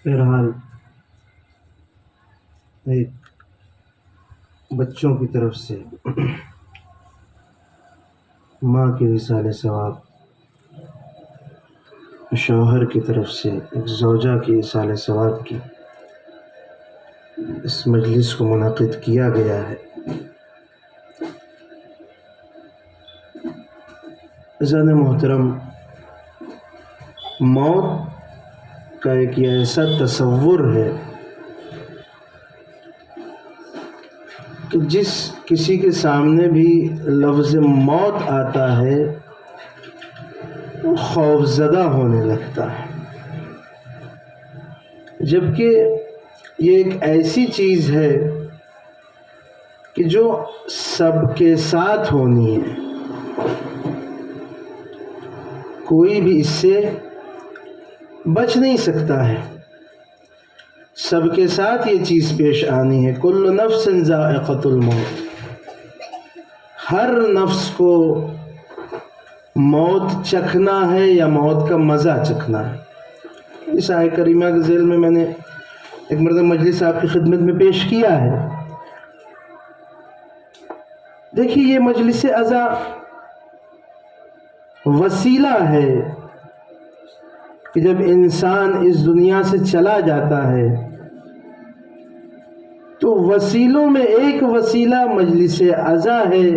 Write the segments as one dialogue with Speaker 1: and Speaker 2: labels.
Speaker 1: بہرحال ایک بچوں کی طرف سے ماں کی وصال ثواب، شوہر کی طرف سے ایک زوجہ کی وصال ثواب کی اس مجلس کو منعقد کیا گیا ہے۔ عزیزان محترم، موت کا ایک ایسا تصور ہے کہ جس کسی کے سامنے بھی لفظ موت آتا ہے وہ خوف زدہ ہونے لگتا ہے، جبکہ یہ ایک ایسی چیز ہے کہ جو سب کے ساتھ ہونی ہے، کوئی بھی اس سے بچ نہیں سکتا ہے، سب کے ساتھ یہ چیز پیش آنی ہے۔ کل نفس ذائقۃ الموت، ہر نفس کو موت چکھنا ہے یا موت کا مزہ چکھنا ہے۔ اس آیت کریمہ کے ذیل میں نے ایک مرتبہ مجلس آپ کی خدمت میں پیش کیا ہے۔ دیکھیے، یہ مجلس عزا وسیلہ ہے کہ جب انسان اس دنیا سے چلا جاتا ہے تو وسیلوں میں ایک وسیلہ مجلس عزا ہے،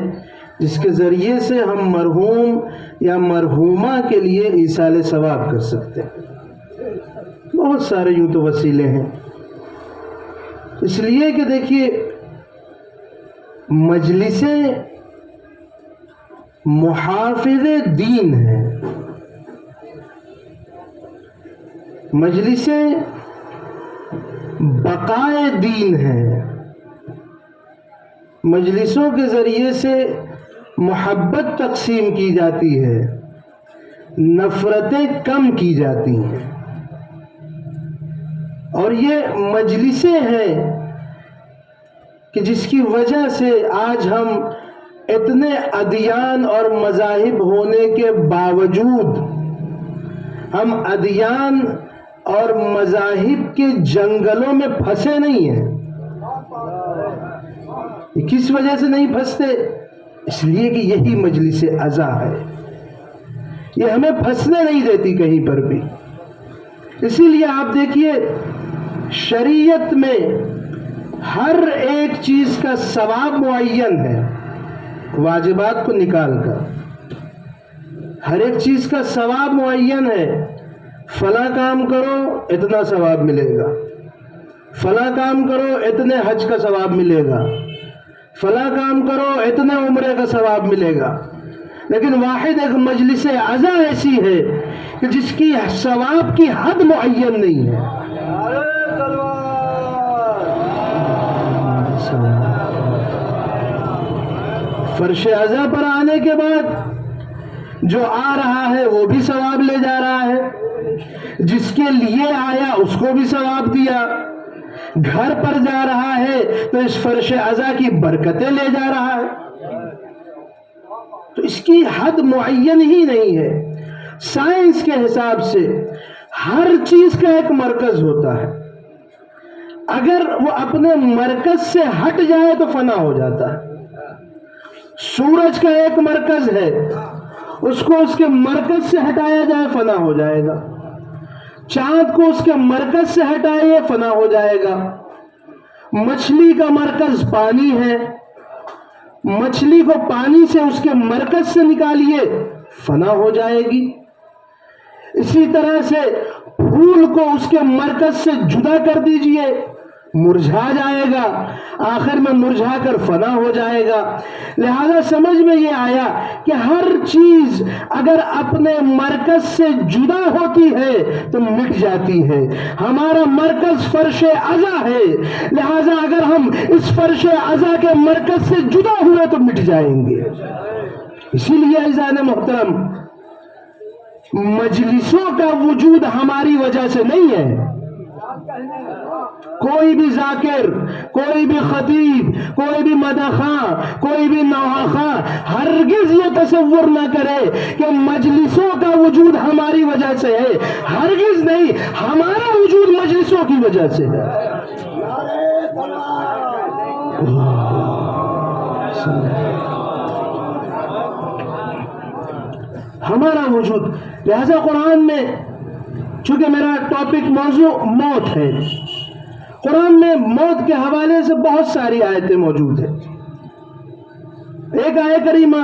Speaker 1: جس کے ذریعے سے ہم مرحوم یا مرحومہ کے لیے ایصال ثواب کر سکتے ہیں۔ بہت سارے یوں تو وسیلے ہیں، اس لیے کہ دیکھیے مجلسیں محافظ دین ہیں، مجلسیں بقائے دین ہیں، مجلسوں کے ذریعے سے محبت تقسیم کی جاتی ہے، نفرتیں کم کی جاتی ہیں، اور یہ مجلسیں ہیں کہ جس کی وجہ سے آج ہم اتنے ادیان اور مذاہب ہونے کے باوجود ہم ادیان اور مذاہب کے جنگلوں میں پھنسے نہیں ہیں۔ کس وجہ سے نہیں پھنستے؟ اس لیے کہ یہی مجلس عزا ہے، یہ ہمیں پھنسنے نہیں دیتی کہیں پر بھی۔ اسی لیے آپ دیکھیے شریعت میں ہر ایک چیز کا ثواب معین ہے، واجبات کو نکال کر ہر ایک چیز کا ثواب معین ہے۔ فلاں کام کرو اتنا ثواب ملے گا، فلاں کام کرو اتنے حج کا ثواب ملے گا، فلاں کام کرو اتنے عمرے کا ثواب ملے گا، لیکن واحد ایک مجلس عزا ایسی ہے کہ جس کی ثواب کی حد معین نہیں ہے۔ فرش عزا پر آنے کے بعد جو آ رہا ہے وہ بھی ثواب لے جا رہا ہے، جس کے لیے آیا اس کو بھی ثواب دیا، گھر پر جا رہا ہے تو اس فرش عزا کی برکتیں لے جا رہا ہے۔ تو اس کی حد معین ہی نہیں ہے۔ سائنس کے حساب سے ہر چیز کا ایک مرکز ہوتا ہے، اگر وہ اپنے مرکز سے ہٹ جائے تو فنا ہو جاتا ہے۔ سورج کا ایک مرکز ہے، اس کو اس کے مرکز سے ہٹایا جائے فنا ہو جائے گا، چاند کو اس کے مرکز سے ہٹائے فنا ہو جائے گا۔ مچھلی کا مرکز پانی ہے، مچھلی کو پانی سے اس کے مرکز سے نکالیے فنا ہو جائے گی۔ اسی طرح سے پھول کو اس کے مرکز سے جدا کر دیجئے، مرجھا جائے گا، آخر میں مرجھا کر فنا ہو جائے گا۔ لہذا سمجھ میں یہ آیا کہ ہر چیز اگر اپنے مرکز سے جدا ہوتی ہے تو مٹ جاتی ہے۔ ہمارا مرکز فرش عزا ہے، لہذا اگر ہم اس فرش عزا کے مرکز سے جدا ہوئے تو مٹ جائیں گے۔ اسی لیے عزیزان محترم، مجلسوں کا وجود ہماری وجہ سے نہیں ہے۔ کوئی بھی ذاکر، کوئی بھی خطیب، کوئی بھی مداخاں، کوئی بھی نواخاں ہرگز یہ تصور نہ کرے کہ مجلسوں کا وجود ہماری وجہ سے ہے، ہرگز نہیں۔ ہمارا وجود مجلسوں وجہ سے ہے. ہمارا وجود. لہذا قرآن میں چونکہ میرا ٹاپک موضوع موت ہے، قرآن میں موت کے حوالے سے بہت ساری آیتیں موجود ہیں. ایک آیت کریمہ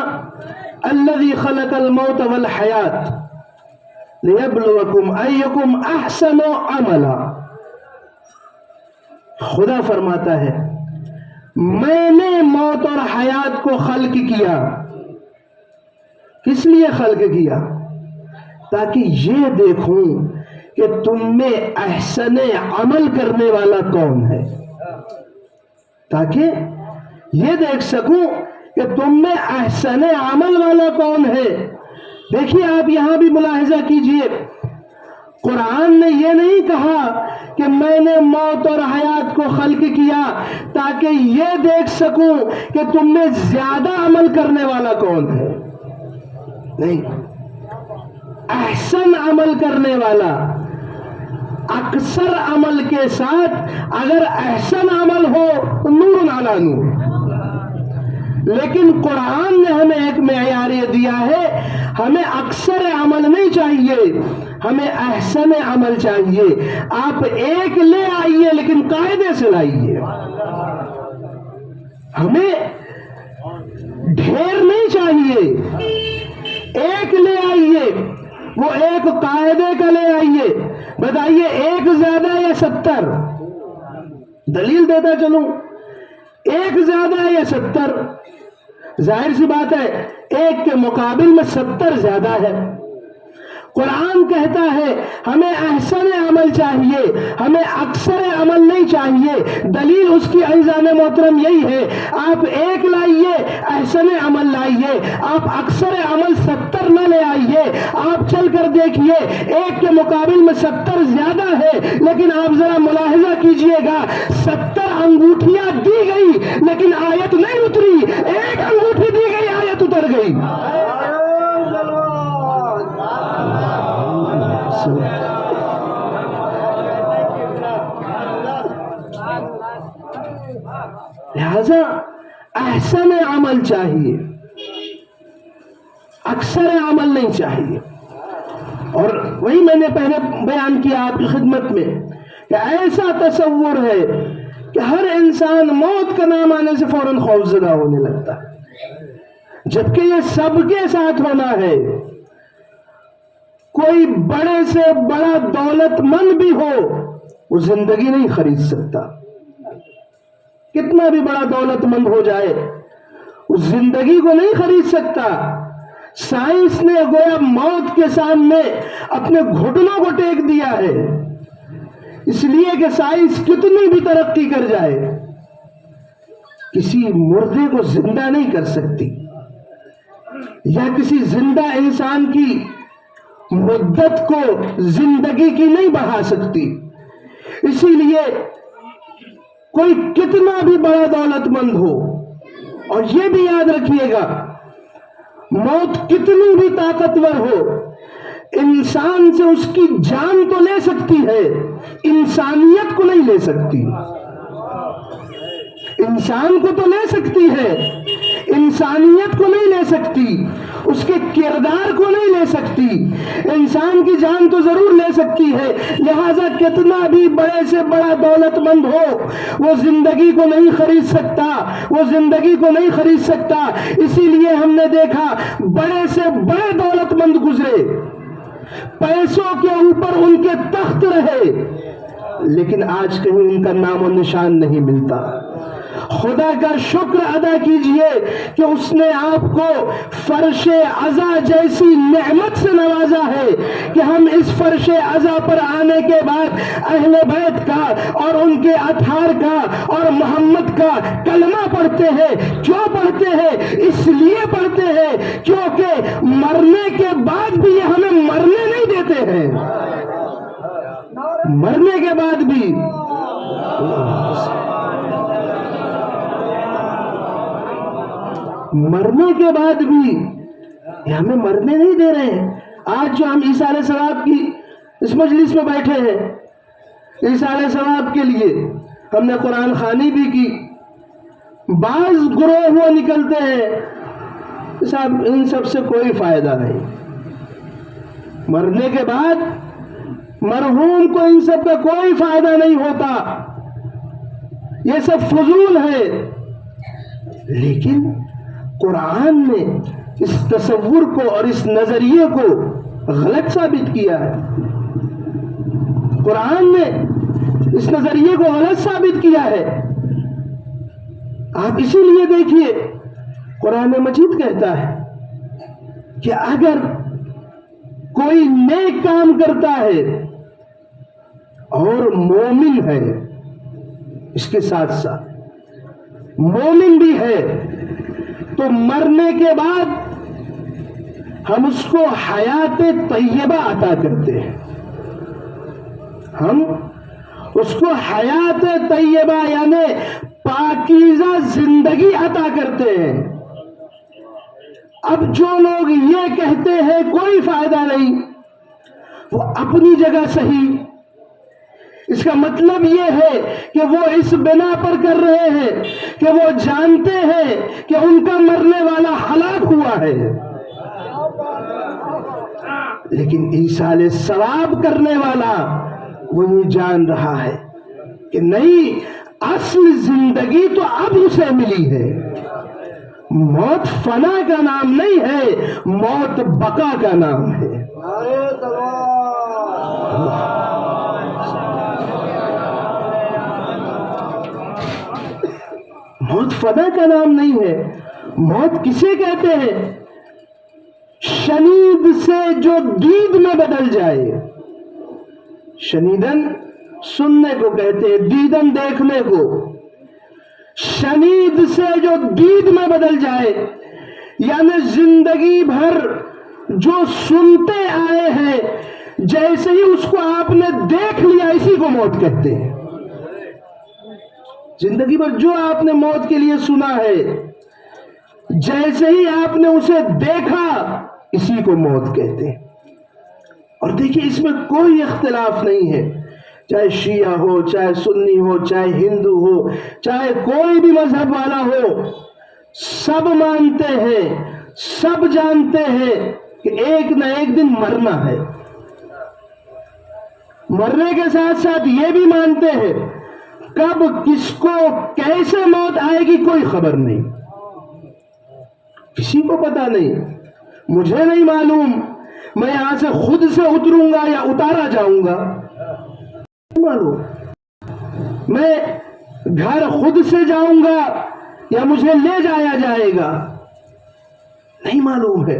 Speaker 1: الذی خلق الموت والحیات لیبلوکم ایکم احسن عملا، خدا فرماتا ہے میں نے موت اور حیات کو خلق کیا. کس لیے خلق کیا؟ تاکہ یہ دیکھوں کہ تم میں احسن عمل کرنے والا کون ہے، تاکہ یہ دیکھ سکوں کہ تم میں احسن عمل والا کون ہے. دیکھیے آپ یہاں بھی ملاحظہ کیجئے، قرآن نے یہ نہیں کہا کہ میں نے موت اور حیات کو خلق کیا تاکہ یہ دیکھ سکوں کہ تم میں زیادہ عمل کرنے والا کون ہے. نہیں، احسن عمل کرنے والا اکثر عمل کے ساتھ اگر احسن عمل ہو تو نور علی نور. لیکن قرآن نے ہمیں ایک معیار دیا ہے، ہمیں اکثر عمل نہیں چاہیے، ہمیں احسن عمل چاہیے. آپ ایک لے آئیے لیکن قاعدے سے لائیے. ہمیں ڈھیر نہیں چاہیے، ایک لے آئیے، وہ ایک قاعدے کا لے آئیے. بتائیے ایک زیادہ یا 70؟ دلیل دیتا چلوں، ایک زیادہ یا 70؟ ظاہر سی بات ہے ایک کے مقابل میں 70 زیادہ ہے. قرآن کہتا ہے ہمیں احسن عمل چاہیے، ہمیں اکثر عمل نہیں چاہیے. دلیل اس کی عزیزان محترم یہی ہے، آپ ایک لائیے احسن عمل لائیے، آپ اکثر عمل 70 نہ لے آئیے. آپ چل کر دیکھیے ایک کے مقابل میں 70 زیادہ ہے، لیکن آپ ذرا ملاحظہ کیجئے گا 70 انگوٹھیاں دی گئی لیکن آیت نہیں اتری، ایک انگوٹھی دی گئی آیت اتر گئی. لہذا احسن عمل چاہیے، اکثر عمل نہیں چاہیے. اور وہی میں نے پہلے بیان کیا آپ کی خدمت میں کہ ایسا تصور ہے کہ ہر انسان موت کا نام آنے سے فوراً خوفزدہ ہونے لگتا ہے، جبکہ یہ سب کے ساتھ ہونا ہے. کوئی بڑے سے بڑا دولت مند بھی ہو وہ زندگی نہیں خرید سکتا. کتنا بھی بڑا دولت مند ہو جائے وہ زندگی کو نہیں خرید سکتا. سائنس نے گویا موت کے سامنے اپنے گھٹنوں کو ٹیک دیا ہے، اس لیے کہ سائنس کتنی بھی ترقی کر جائے کسی مردے کو زندہ نہیں کر سکتی، یا کسی زندہ انسان کی مدت کو زندگی کی نہیں بڑھا سکتی. اسی لیے کوئی کتنا بھی بڑا دولت مند ہو، اور یہ بھی یاد رکھیے گا موت کتنی بھی طاقتور ہو، انسان سے اس کی جان تو لے سکتی ہے، انسانیت کو نہیں لے سکتی. انسان کو تو لے سکتی ہے، انسانیت کو نہیں لے سکتی، اس کے کردار کو نہیں لے سکتی. انسان کی جان تو ضرور لے سکتی ہے. لہذا کتنا بھی بڑے سے بڑا دولت مند ہو وہ زندگی کو نہیں خرید سکتا، وہ زندگی کو نہیں خرید سکتا. اسی لیے ہم نے دیکھا بڑے سے بڑے دولت مند گزرے، پیسوں کے اوپر ان کے تخت رہے، لیکن آج کہیں ان کا نام و نشان نہیں ملتا. خدا کا شکر ادا کیجئے کہ اس نے آپ کو فرش عزا جیسی نعمت سے نوازا ہے کہ ہم اس فرش عزا پر آنے کے بعد اہل بیت کا اور ان کے اطہار کا اور محمد کا کلمہ پڑھتے ہیں. کیوں پڑھتے ہیں؟ اس لیے پڑھتے ہیں کیونکہ مرنے کے بعد بھی یہ ہمیں مرنے نہیں دیتے ہیں. مرنے کے بعد بھی یہ ہمیں مرنے نہیں دے رہے ہیں. آج جو ہم عیسیٰ علیہ السلام کی اس مجلس میں بیٹھے ہیں ایصال ثواب کے لیے ہم نے قرآن خوانی بھی کی. بعض گروہ وہ نکلتے ہیں صاحب ان سب سے کوئی فائدہ نہیں، مرنے کے بعد مرحوم کو ان سب کا کوئی فائدہ نہیں ہوتا، یہ سب فضول ہے. لیکن قرآن نے اس تصور کو اور اس نظریے کو غلط ثابت کیا ہے. قرآن نے اس نظریے کو غلط ثابت کیا ہے. آپ اسی لیے دیکھیے قرآن مجید کہتا ہے کہ اگر کوئی نیک کام کرتا ہے اور مومن ہے، اس کے ساتھ ساتھ مومن بھی ہے، تو مرنے کے بعد ہم اس کو حیات طیبہ عطا کرتے ہیں. ہم اس کو حیات طیبہ یعنی پاکیزہ زندگی عطا کرتے ہیں. اب جو لوگ یہ کہتے ہیں کوئی فائدہ نہیں، وہ اپنی جگہ صحیح. اس کا مطلب یہ ہے کہ وہ اس بنا پر کر رہے ہیں کہ وہ جانتے ہیں کہ ان کا مرنے والا ہلاک ہوا ہے. لیکن ایصال ثواب کرنے والا وہ یہ جان رہا ہے کہ نہیں، اصل زندگی تو اب اسے ملی ہے. موت فنا کا نام نہیں ہے، موت بقا کا نام ہے. موت فنا کا نام نہیں ہے. موت کسے کہتے ہیں؟ شنید سے جو دید میں بدل جائے. شنیدن سننے کو کہتے ہیں، دیدن دیکھنے کو. شنید سے جو دید میں بدل جائے یعنی زندگی بھر جو سنتے آئے ہیں، جیسے ہی اس کو آپ نے دیکھ لیا اسی کو موت کہتے ہیں. زندگی بھر جو آپ نے موت کے لیے سنا ہے، جیسے ہی آپ نے اسے دیکھا اسی کو موت کہتے ہیں. اور دیکھیے اس میں کوئی اختلاف نہیں ہے، چاہے شیعہ ہو، چاہے سنی ہو، چاہے ہندو ہو، چاہے کوئی بھی مذہب والا ہو، سب مانتے ہیں، سب جانتے ہیں کہ ایک نہ ایک دن مرنا ہے. مرنے کے ساتھ ساتھ یہ بھی مانتے ہیں کب کس کو کیسے موت آئے گی کوئی خبر نہیں، کسی کو پتا نہیں. مجھے نہیں معلوم میں یہاں سے خود سے اتروں گا یا اتارا جاؤں گا، نہیں معلوم. میں گھر خود سے جاؤں گا یا مجھے لے جایا جائے گا، نہیں معلوم ہے.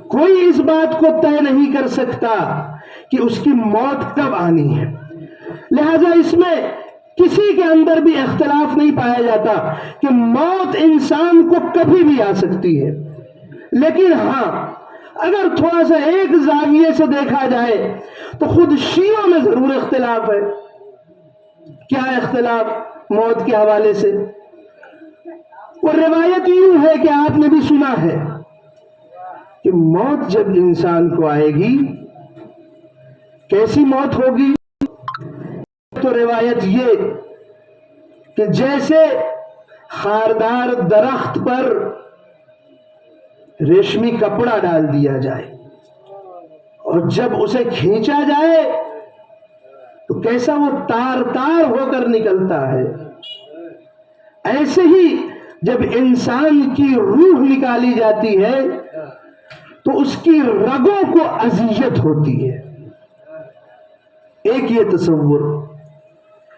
Speaker 1: کوئی اس بات کو طے نہیں کر سکتا کہ اس کی موت کب آنی ہے. لہذا اس میں کسی کے اندر بھی اختلاف نہیں پایا جاتا کہ موت انسان کو کبھی بھی آ سکتی ہے. لیکن ہاں، اگر تھوڑا سا ایک زاویے سے دیکھا جائے تو خود شیعوں میں ضرور اختلاف ہے. کیا اختلاف موت کے حوالے سے؟ وہ روایت یوں ہے کہ آپ نے بھی سنا ہے کہ موت جب انسان کو آئے گی کیسی موت ہوگی. تو روایت یہ کہ جیسے خاردار درخت پر ریشمی کپڑا ڈال دیا جائے اور جب اسے کھینچا جائے تو کیسا وہ تار تار ہو کر نکلتا ہے، ایسے ہی جب انسان کی روح نکالی جاتی ہے تو اس کی رگوں کو اذیت ہوتی ہے. ایک یہ تصور.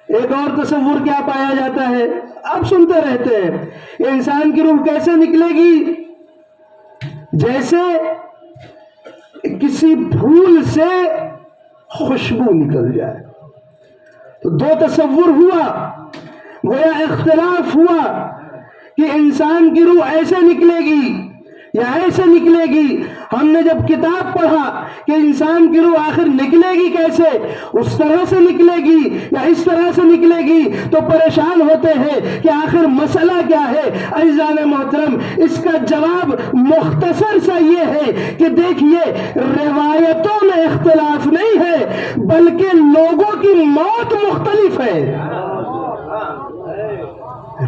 Speaker 1: ایک اور تصور کیا پایا جاتا ہے، آپ سنتے رہتے ہیں، انسان کی روح کیسے نکلے گی؟ جیسے کسی پھول سے خوشبو نکل جائے. تو دو تصور ہوا، گویا اختلاف ہوا کہ انسان کی روح ایسے نکلے گی یا ایسے نکلے گی؟ ہم نے جب کتاب پڑھا کہ انسان کی روح آخر نکلے گی کیسے، اس طرح سے نکلے گی یا اس طرح سے نکلے گی، تو پریشان ہوتے ہیں کہ آخر مسئلہ کیا ہے۔ عزیزان محترم، اس کا جواب مختصر سا یہ ہے کہ دیکھیے، روایتوں میں اختلاف نہیں ہے بلکہ لوگوں کی موت مختلف ہے۔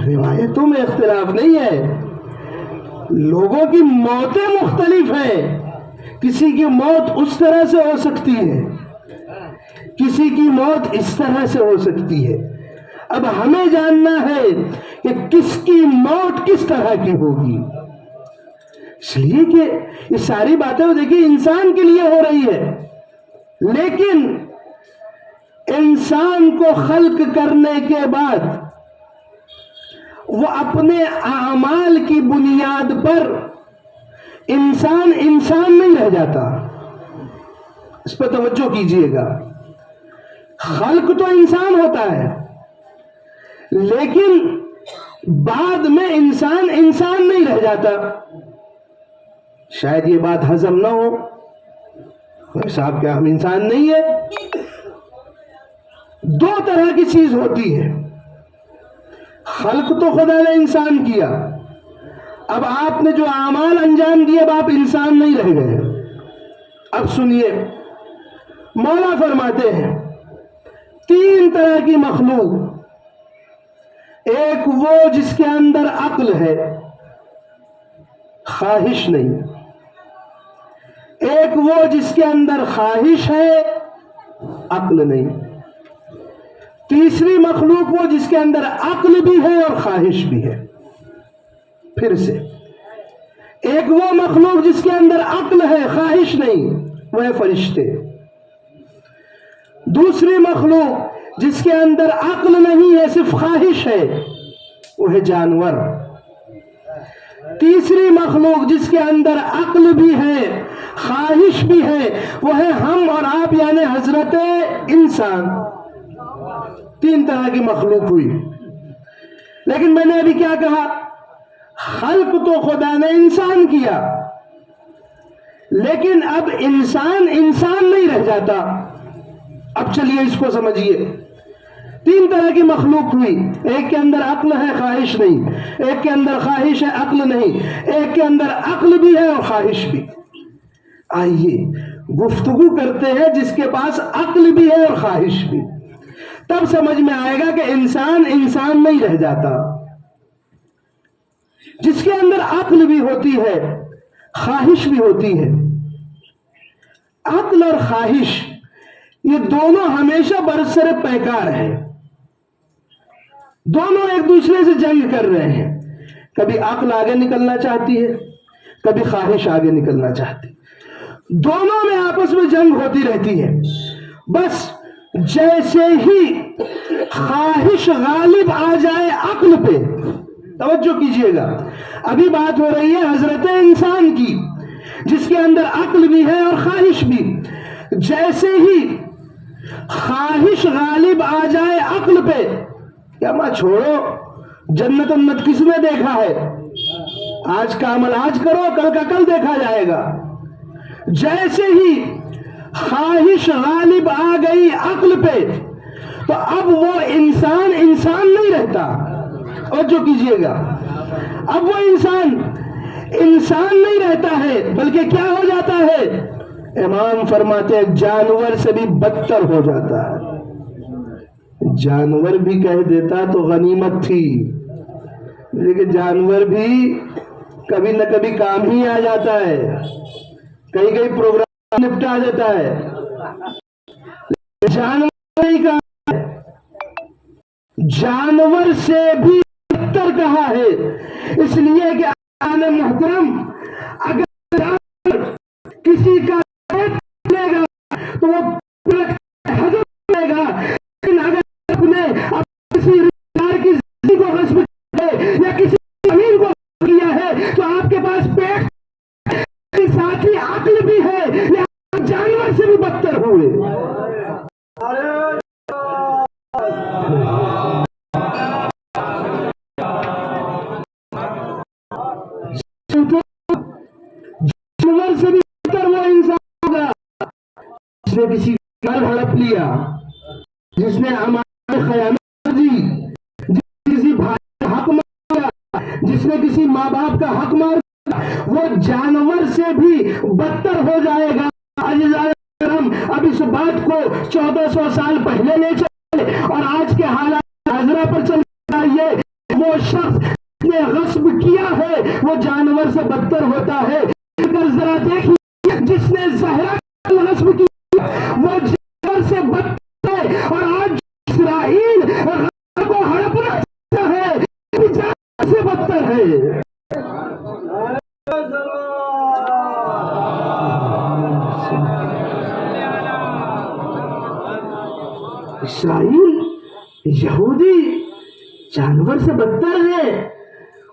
Speaker 1: روایتوں میں اختلاف نہیں ہے، لوگوں کی موتیں مختلف ہیں۔ کسی کی موت اس طرح سے ہو سکتی ہے، کسی کی موت اس طرح سے ہو سکتی ہے۔ اب ہمیں جاننا ہے کہ کس کی موت کس طرح کی ہوگی، اس لیے کہ یہ ساری باتیں دیکھیے انسان کے لیے ہو رہی ہے، لیکن انسان کو خلق کرنے کے بعد وہ اپنے اعمال کی بنیاد پر انسان نہیں رہ جاتا۔ اس پر توجہ کیجئے گا، خلق تو انسان ہوتا ہے لیکن بعد میں انسان نہیں رہ جاتا۔ شاید یہ بات ہضم نہ ہو، صاحب کیا ہم انسان نہیں ہے؟ دو طرح کی چیز ہوتی ہے، خلق تو خدا نے انسان کیا، اب آپ نے جو اعمال انجام دیے اب آپ انسان نہیں رہ گئے۔ اب سنیے، مولا فرماتے ہیں تین طرح کی مخلوق، ایک وہ جس کے اندر عقل ہے خواہش نہیں، ایک وہ جس کے اندر خواہش ہے عقل نہیں، تیسری مخلوق وہ جس کے اندر عقل بھی ہے اور خواہش بھی ہے۔ پھر سے، ایک وہ مخلوق جس کے اندر عقل ہے خواہش نہیں، وہ ہے فرشتے۔ دوسری مخلوق جس کے اندر عقل نہیں ہے صرف خواہش ہے، وہ ہے جانور۔ تیسری مخلوق جس کے اندر عقل بھی ہے خواہش بھی ہے، وہ ہے ہم اور آپ یعنی حضرت انسان۔ تین طرح کی مخلوق ہوئی، لیکن میں نے ابھی کیا کہا؟ خلق تو خدا نے انسان کیا، لیکن اب انسان نہیں رہ جاتا۔ اب چلیے اس کو سمجھیے، تین طرح کی مخلوق ہوئی، ایک کے اندر عقل ہے خواہش نہیں، ایک کے اندر خواہش ہے عقل نہیں، ایک کے اندر عقل بھی ہے اور خواہش بھی۔ آئیے گفتگو کرتے ہیں جس کے پاس عقل بھی ہے اور خواہش بھی، تب سمجھ میں آئے گا کہ انسان نہیں رہ جاتا۔ جس کے اندر عقل بھی ہوتی ہے خواہش بھی ہوتی ہے، عقل اور خواہش یہ دونوں ہمیشہ برسر پیکار ہیں، دونوں ایک دوسرے سے جنگ کر رہے ہیں۔ کبھی عقل آگے نکلنا چاہتی ہے، کبھی خواہش آگے نکلنا چاہتی، دونوں میں آپس میں جنگ ہوتی رہتی ہے۔ بس جیسے ہی خواہش غالب آ جائے عقل پہ، توجہ کیجئے گا، ابھی بات ہو رہی ہے حضرت انسان کی جس کے اندر عقل بھی ہے اور خواہش بھی، جیسے ہی خواہش غالب آ جائے عقل پہ، کیا ماں چھوڑو، جنت امت کس نے دیکھا ہے، آج کا عمل آج کرو، کل کا کل دیکھا جائے گا۔ جیسے ہی خواہش غالب آ گئی عقل پہ تو اب وہ انسان نہیں رہتا۔ اور جو کیجئے گا، اب وہ انسان نہیں رہتا ہے بلکہ کیا ہو جاتا ہے؟ امام فرماتے ہیں جانور سے بھی بدتر ہو جاتا ہے۔ جانور بھی کہہ دیتا تو غنیمت تھی، لیکن جانور بھی کبھی نہ کبھی کام ہی آ جاتا ہے، کئی پروگرام نپٹا دیتا ہے، جانور نہیں کہا ہے، جانور سے بھی بدتر کہا ہے، اس لیے کہ محترم اگر جانور کسی کا لے گا تو وہ حضر لے گا، لیکن اگر اپنے کسی رشتےدار کی زندگی کو غصب ہے یا کسی زمین کو کیا ہے تو آپ کے پاس پیٹ ساتھ ہی عقل بھی ہے، لہذا جانور سے بھی بدتر ہوئے۔ جس نے کسی ماں باپ کا حق مار وہ جانور سے بھی بدتر ہو جائے گا۔ ہم اب اس بات کو 1400 سال پہلے لے چلے اور آج کے حالات حاضرہ پر چل جائیے، وہ شخص نے غصب کیا ہے وہ جانور سے بدتر ہوتا ہے۔ ذرا دیکھیے جس نے زہرہ غصب کیا وہ جانور سے بدتر ہے، اور آج اسرائیل غزہ کو ہڑپنا چاہتا ہے جانور سے بدتر ہے۔ اسرائیل یہودی جانور سے بدتر ہے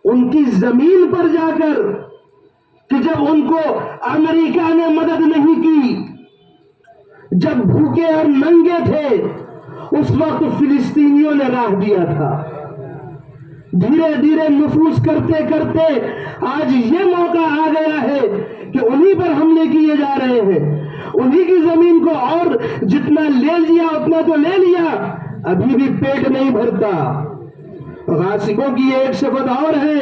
Speaker 1: ان کی زمین پر جا کر، کہ جب ان کو امریکہ نے مدد نہیں کی، جب بھوکے اور ننگے تھے اس وقت فلسطینیوں نے راہ دیا تھا۔ دھیرے دھیرے نفوذ کرتے کرتے آج یہ موقع آ گیا ہے کہ انہی پر حملے کیے جا رہے ہیں، انہی کی زمین کو اور جتنا لے لیا اتنا تو لے لیا، ابھی بھی پیٹ نہیں بھرتا۔ غاصبوں کی ایک صفت اور ہے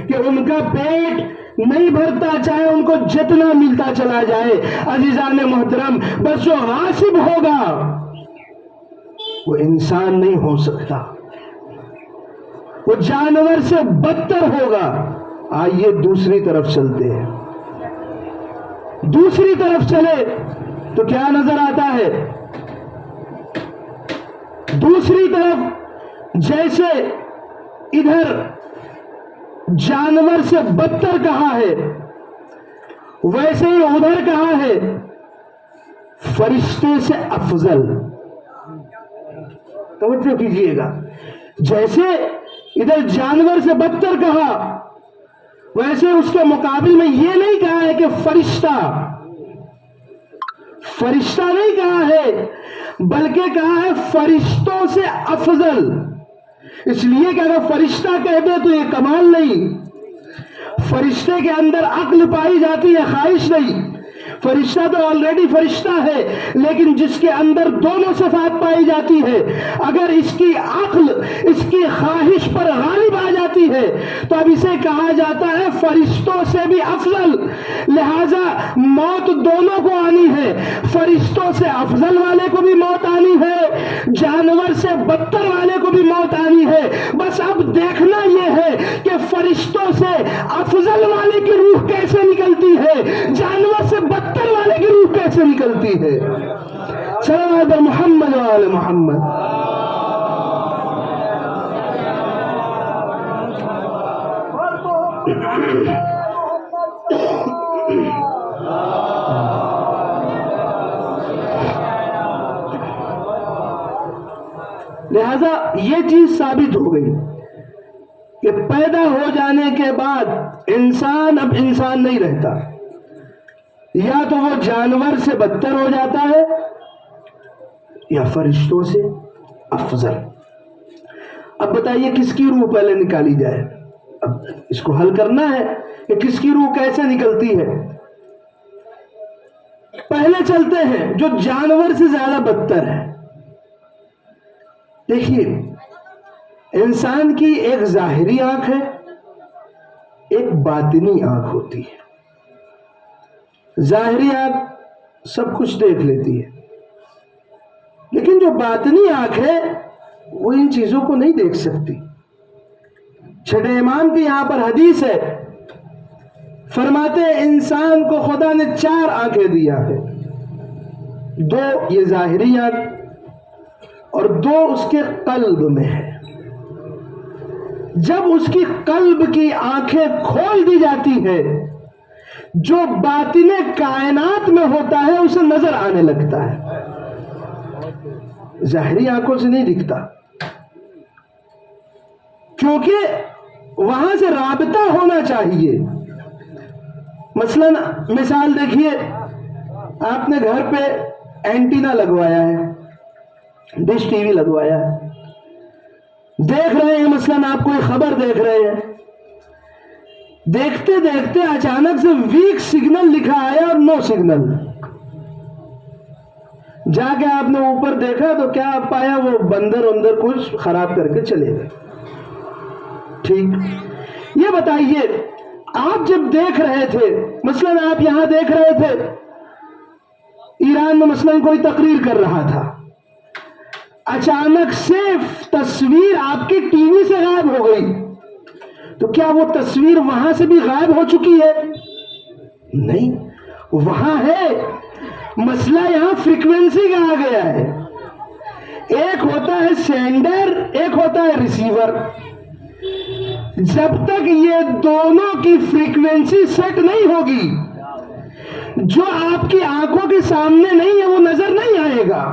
Speaker 1: کہ ان کا پیٹ نہیں بھرتا چاہے ان کو جتنا ملتا چلا جائے۔ عزیزان محترم، بس جو غاصب ہوگا وہ انسان نہیں ہو سکتا، وہ جانور سے بدتر ہوگا۔ آئیے دوسری طرف چلتے ہیں، دوسری طرف چلے تو کیا نظر آتا ہے؟ دوسری طرف جیسے ادھر جانور سے بدتر کہا ہے ویسے ہی ادھر کہا ہے فرشتے سے افضل۔ توجہ کیجئے گا، جیسے ادھر جانور سے بدتر کہا ویسے اس کے مقابل میں یہ نہیں کہا ہے کہ فرشتہ نہیں کہا ہے، بلکہ کہا ہے فرشتوں سے افضل۔ اس لیے کہ اگر فرشتہ کہہ دے تو یہ کمال نہیں، فرشتے کے اندر عقل پائی جاتی ہے، خواہش نہیں۔ فرشتہ تو آلریڈی فرشتہ ہے، لیکن جس کے اندر دونوں صفات پائی جاتی ہے، اگر اس کی عقل اس کی خواہش پر غالب آ جاتی ہے تو اب اسے کہا جاتا ہے فرشتوں سے بھی افضل۔ لہذا موت دونوں کو آنی ہے، فرشتوں سے افضل والے کو بھی موت آنی ہے، جانور سے بدتر والے کو بھی موت آنی ہے۔ بس اب دیکھنا یہ ہے کہ فرشتوں سے افضل والے کی روح کیسے نکلتی ہے، جانور سے بدتر والے کی روح کیسے نکلتی ہے۔ صلوات محمد و آل محمد۔ لہذا یہ چیز ثابت ہو گئی کہ پیدا ہو جانے کے بعد انسان اب انسان نہیں رہتا، یا تو وہ جانور سے بدتر ہو جاتا ہے یا فرشتوں سے افضل۔ اب بتائیے کس کی روح پہلے نکالی جائے؟ اب اس کو حل کرنا ہے کہ کس کی روح کیسے نکلتی ہے۔ پہلے چلتے ہیں جو جانور سے زیادہ بدتر ہے۔ دیکھیے، انسان کی ایک ظاہری آنکھ ہے، ایک باطنی آنکھ ہوتی ہے۔ ظاہری آنکھ سب کچھ دیکھ لیتی ہے، لیکن جو باطنی آنکھ ہے وہ ان چیزوں کو نہیں دیکھ سکتی۔ چھٹے امام کی یہاں پر حدیث ہے، فرماتے ہیں انسان کو خدا نے 4 آنکھیں دیا ہے، 2 یہ ظاہری آنکھ اور 2 اس کے قلب میں ہے۔ جب اس کی قلب کی آنکھیں کھول دی جاتی ہے، جو باطن کائنات میں ہوتا ہے اسے نظر آنے لگتا ہے، ظاہری آنکھوں سے نہیں دکھتا، کیونکہ وہاں سے رابطہ ہونا چاہیے۔ مثلا مثال دیکھیے، آپ نے گھر پہ اینٹینا لگوایا ہے، ڈش ٹی وی لگوایا ہے، دیکھ رہے ہیں، مثلا آپ کوئی خبر دیکھ رہے ہیں، دیکھتے دیکھتے اچانک سے ویک سگنل لکھا آیا اور نو سگنل۔ جا کے آپ نے اوپر دیکھا تو کیا پایا؟ وہ بندر اندر کچھ خراب کر کے چلے گئے۔ ٹھیک، یہ بتائیے آپ جب دیکھ رہے تھے، مثلا آپ یہاں دیکھ رہے تھے، ایران میں مثلا کوئی تقریر کر رہا تھا، اچانک سے تصویر آپ کی ٹی وی سے غائب ہو گئی، تو کیا وہ تصویر وہاں سے بھی غائب ہو چکی ہے؟ نہیں، وہاں ہے۔ مسئلہ یہاں فریکوینسی کا آ گیا ہے۔ ایک ہوتا ہے سینڈر، ایک ہوتا ہے ریسیور۔ جب تک یہ دونوں کی فریکوینسی سیٹ نہیں ہوگی، جو آپ کی آنکھوں کے سامنے نہیں ہے وہ نظر نہیں آئے گا۔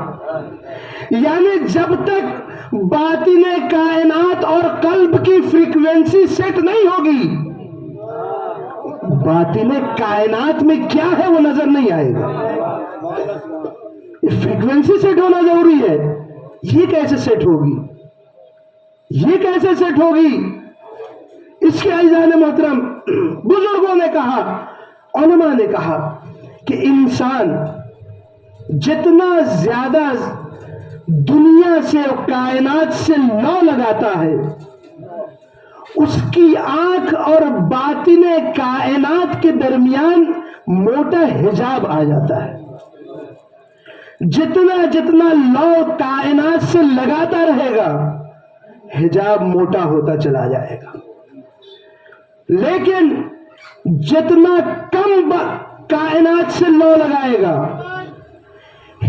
Speaker 1: یعنی جب تک باطن کائنات اور قلب کی فریکوینسی سیٹ نہیں ہوگی، باطن کائنات میں کیا ہے وہ نظر نہیں آئے گا۔ فریکوینسی سیٹ ہونا ضروری ہے۔ یہ کیسے سیٹ ہوگی؟ یہ کیسے سیٹ ہوگی؟ اس کے عزیزان محترم، بزرگوں نے کہا، علماء نے کہا کہ انسان جتنا زیادہ دنیا سے اور کائنات سے لو لگاتا ہے، اس کی آنکھ اور باطن کائنات کے درمیان موٹا حجاب آ جاتا ہے۔ جتنا جتنا لو کائنات سے لگاتا رہے گا، حجاب موٹا ہوتا چلا جائے گا، لیکن جتنا کم کائنات سے لو لگائے گا،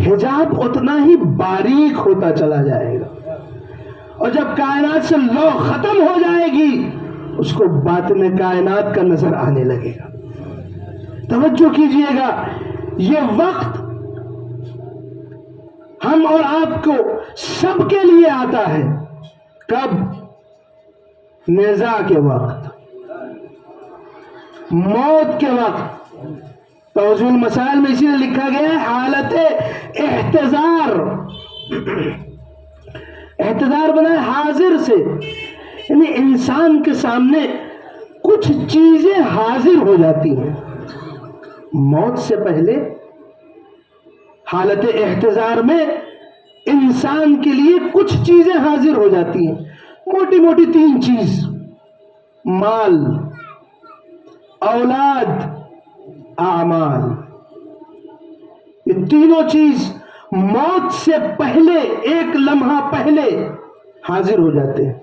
Speaker 1: حجاب اتنا ہی باریک ہوتا چلا جائے گا، اور جب کائنات سے لو ختم ہو جائے گی، اس کو باطن کائنات کا نظر آنے لگے گا۔ توجہ کیجئے گا، یہ وقت ہم اور آپ کو سب کے لیے آتا ہے۔ کب؟ نزاع کے وقت، موت کے وقت۔ توضیح المسائل میں اسی لیے لکھا گیا ہے حالت احتضار۔ احتضار بنا ہے حاضر سے، یعنی انسان کے سامنے کچھ چیزیں حاضر ہو جاتی ہیں موت سے پہلے۔ حالت احتضار میں انسان کے لیے کچھ چیزیں حاضر ہو جاتی ہیں، موٹی موٹی 3 چیز: مال، اولاد، اعمال۔ یہ تینوں چیز موت سے پہلے، ایک لمحہ پہلے حاضر ہو جاتے ہیں۔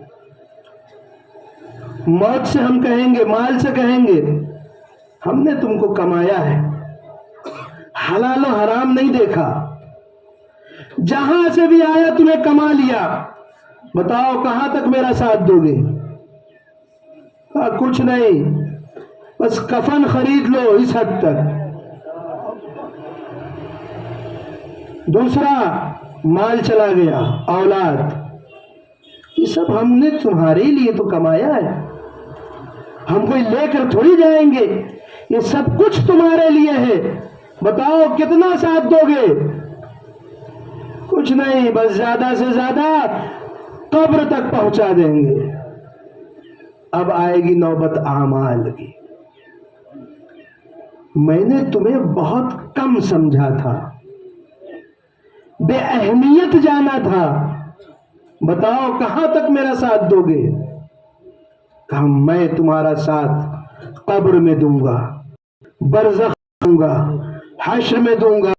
Speaker 1: موت سے ہم کہیں گے، مال سے کہیں گے، ہم نے تم کو کمایا ہے، حلال و حرام نہیں دیکھا، جہاں سے بھی آیا تمہیں کما لیا، بتاؤ کہاں تک میرا ساتھ دو گے؟ کچھ نہیں، بس کفن خرید لو، اس حد تک۔ دوسرا، مال چلا گیا، اولاد، یہ سب ہم نے تمہارے لیے تو کمایا ہے، ہم کوئی لے کر تھوڑی جائیں گے، یہ سب کچھ تمہارے لیے ہے، بتاؤ کتنا ساتھ دو گے؟ کچھ نہیں، بس زیادہ سے زیادہ قبر تک پہنچا دیں گے۔ اب آئے گی نوبت اعمال کی۔ میں نے تمہیں بہت کم سمجھا تھا، بے اہمیت جانا تھا، بتاؤ کہاں تک میرا ساتھ دو گے؟ کہا میں تمہارا ساتھ قبر میں دوں گا، برزخ دوں گا، حشر میں دوں گا،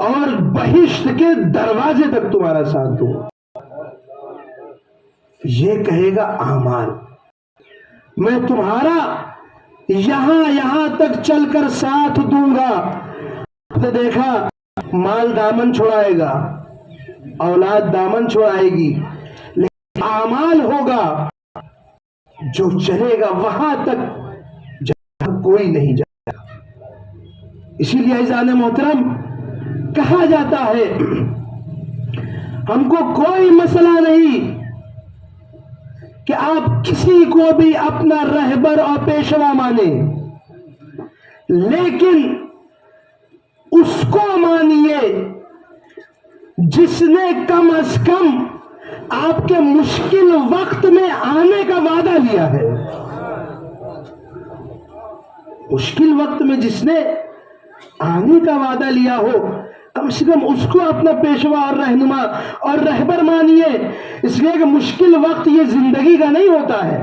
Speaker 1: اور بہشت کے دروازے تک تمہارا ساتھ دوں گا۔ یہ کہے گا اعمال، میں تمہارا یہاں تک چل کر ساتھ دوں گا۔ تو دیکھا، مال دامن چھڑائے گا، اولاد دامن چھڑائے گی، لیکن اعمال ہوگا جو چلے گا وہاں تک جہاں کوئی نہیں جائے گا۔ اسی لیے عزیزان محترم کہا جاتا ہے، ہم کو کوئی مسئلہ نہیں کہ آپ کسی کو بھی اپنا رہبر اور پیشوا مانیں، لیکن اس کو مانیے جس نے کم از کم آپ کے مشکل وقت میں آنے کا وعدہ لیا ہے۔ مشکل وقت میں جس نے آنے کا وعدہ لیا ہو، کم سے کم اس کو اپنا پیشوا اور رہنما اور رہبر مانیے، اس لیے کہ مشکل وقت یہ زندگی کا نہیں ہوتا ہے،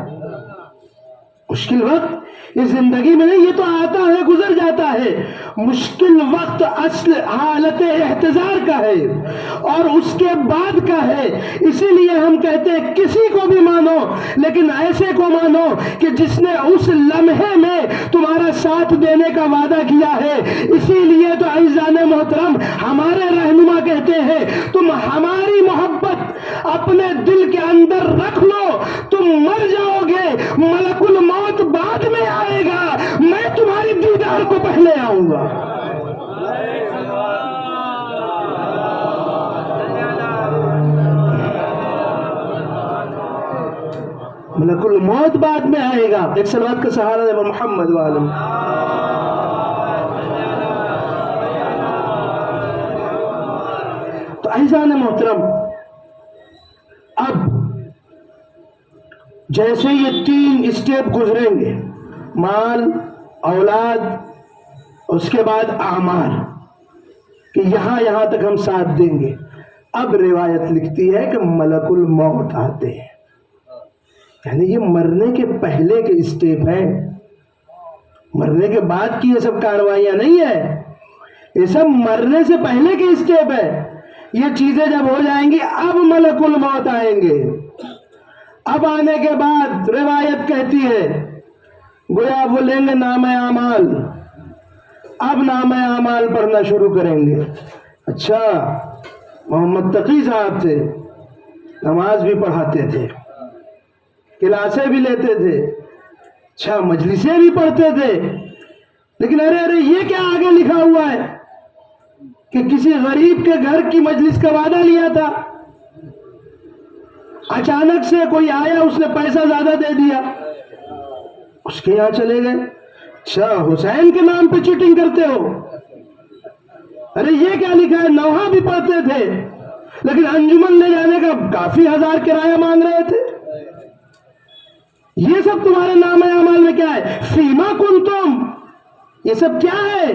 Speaker 1: مشکل وقت یہ زندگی میں نہیں، یہ تو آتا ہے گزر جاتا ہے. مشکل وقت اصل حالت احتضار کا ہے اور اس کے بعد کا ہے. اسی لیے ہم کہتے ہیں کسی کو بھی مانو لیکن ایسے کو مانو کہ جس نے اس لمحے میں تمہارا ساتھ دینے کا وعدہ کیا ہے. اسی لیے تو عزیزان محترم ہمارے رہنما کہتے ہیں تم ہماری محبت اپنے دل کے اندر رکھ لو، تم مر جاؤ گے، ملک الموت بعد میں آئے گا، میں تمہاری دیدار کو پہلے آؤں گا. ملک الموت بعد میں آئے گا. ایک صلوات کا سہارا دے محمد وعلم. تو عزیزان محترم، اب جیسے یہ 3 اسٹیپ گزریں گے، مال، اولاد، اس کے بعد اعمال، کہ یہاں تک ہم ساتھ دیں گے. اب روایت لکھتی ہے کہ ملک الموت آتے ہیں، یعنی یہ مرنے کے پہلے کے اسٹیپ ہیں، مرنے کے بعد کی یہ سب کاروائیاں نہیں ہے، یہ سب مرنے سے پہلے کے اسٹیپ ہے. یہ چیزیں جب ہو جائیں گی اب ملک الموت آئیں گے. اب آنے کے بعد روایت کہتی ہے گویا وہ لیں گے نام اعمال. اب نام اعمال پڑھنا شروع کریں گے. اچھا، محمد تقی صاحب تھے، نماز بھی پڑھاتے تھے، کلاسیں بھی لیتے تھے، اچھا مجلسیں بھی پڑھتے تھے، لیکن ارے یہ کیا آگے لکھا ہوا ہے کہ کسی غریب کے گھر کی مجلس کا وعدہ لیا تھا، اچانک سے کوئی آیا، اس نے پیسہ زیادہ دے دیا، اس کے یہاں چلے گئے. اچھا حسین کے نام پہ چیٹنگ کرتے ہو. ارے یہ کیا لکھا ہے، نوحہ بھی پڑھتے تھے لیکن انجمن لے جانے کا کافی ہزار کرایہ مانگ رہے تھے. یہ سب تمہارے نام اعمال میں کیا ہے؟ فیما کنتم، یہ سب کیا ہے؟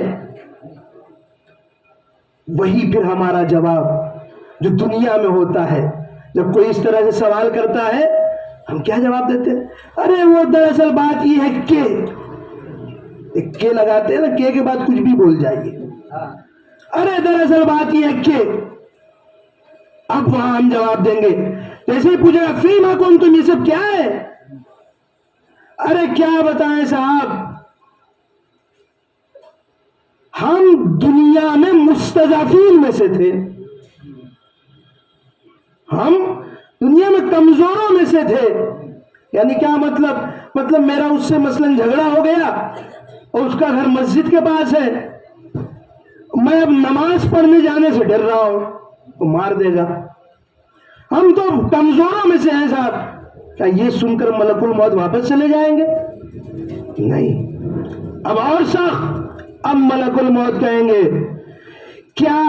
Speaker 1: وہی پھر ہمارا جواب جو دنیا میں ہوتا ہے، جب کوئی اس طرح سے سوال کرتا ہے ہم کیا جواب دیتے ہیں؟ ارے وہ دراصل بات یہ ہے کہ ایک کے لگاتے ہیں نا، کے بعد کچھ بھی بول جائیے. ارے دراصل بات یہ ہے کہ، اب وہاں ہم جواب دیں گے جیسے ہی پوچھے گا فیما کنتم، یہ سب کیا ہے؟ ارے کیا بتائیں صاحب، ہم دنیا میں مستضعفین میں سے تھے، ہم دنیا میں کمزوروں میں سے تھے. یعنی کیا مطلب میرا اس سے مثلاً جھگڑا ہو گیا اور اس کا گھر مسجد کے پاس ہے، میں اب نماز پڑھنے جانے سے ڈر رہا ہوں، وہ مار دے گا. ہم تو کمزوروں میں سے ہیں صاحب. کیا یہ سن کر ملک الموت واپس چلے جائیں گے؟ نہیں. اب اور سخت، اب ملک الموت کہیں گے کیا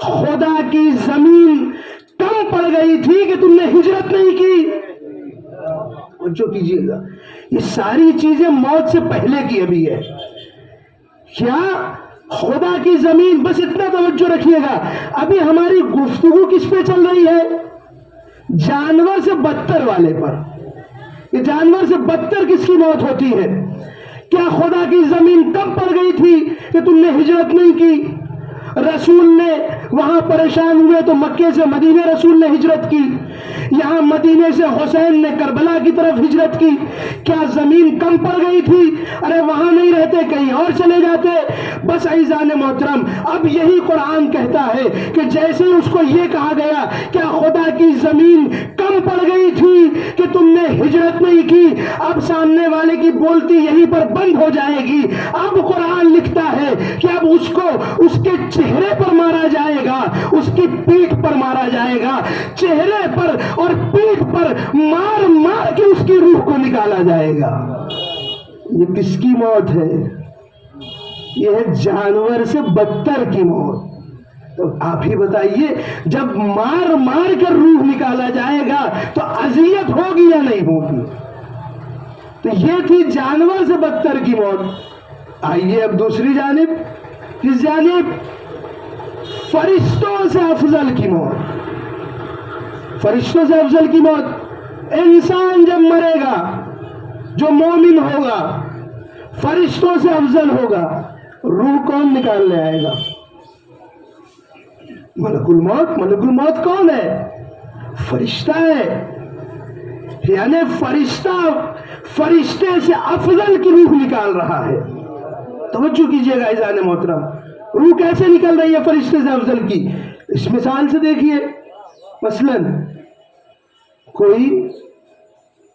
Speaker 1: خدا کی زمین کم پڑ گئی تھی کہ تم نے ہجرت نہیں کی؟ جو کیجیے گا، یہ ساری چیزیں موت سے پہلے کی ابھی ہے. کیا خدا کی زمین، بس اتنا توجہ رکھیے گا، ابھی ہماری گفتگو کس پہ چل رہی ہے؟ جانور سے بدتر والے پر. یہ جانور سے بدتر کس کی موت ہوتی ہے؟ کیا خدا کی زمین کم پڑ گئی تھی کہ تم نے ہجرت نہیں کی؟ رسول نے وہاں پریشان ہوئے تو مکے سے مدینے رسول نے ہجرت کی، یہاں مدینے سے حسین نے کربلا کی طرف ہجرت کی. کیا زمین کم پڑ گئی تھی؟ ارے وہاں نہیں رہتے، کہیں اور چلے جاتے. بس عزیزان محترم، اب یہی قرآن کہتا ہے کہ جیسے اس کو یہ کہا گیا کیا خدا کی زمین کم پڑ گئی تھی کہ تم نے ہجرت نہیں کی، اب سامنے والے کی بولتی یہیں پر بند ہو جائے گی. اب قرآن لکھتا ہے کہ اب اس کو اس کے چہرے پر مارا جائے گا، اس کی پیٹھ پر مارا جائے گا، چہرے پر اور پیٹھ پر مار مار کے اس کی روح کو نکالا جائے گا. یہ کس کی موت ہے؟ یہ ہے جانور سے بدتر کی موت. تو آپ ہی بتائیے، جب مار مار کر روح نکالا جائے گا تو اذیت ہوگی یا نہیں ہوگی؟ تو یہ تھی جانور سے بدتر کی موت. آئیے اب دوسری جانب، کس جانب؟ فرشتوں سے افضل کی موت. فرشتوں سے افضل کی موت. انسان جب مرے گا جو مومن ہوگا فرشتوں سے افضل ہوگا، روح کون نکالنے آئے گا؟ ملک الموت۔ ملک الموت کون ہے؟ فرشتہ ہے، یعنی فرشتہ فرشتے سے افضل کی روح نکال رہا ہے۔ توجہ کیجئے گا عزیزان محترم، روح کیسے نکل رہی ہے فرشتے سے افضل کی؟ اس مثال سے دیکھیے، مثلا کوئی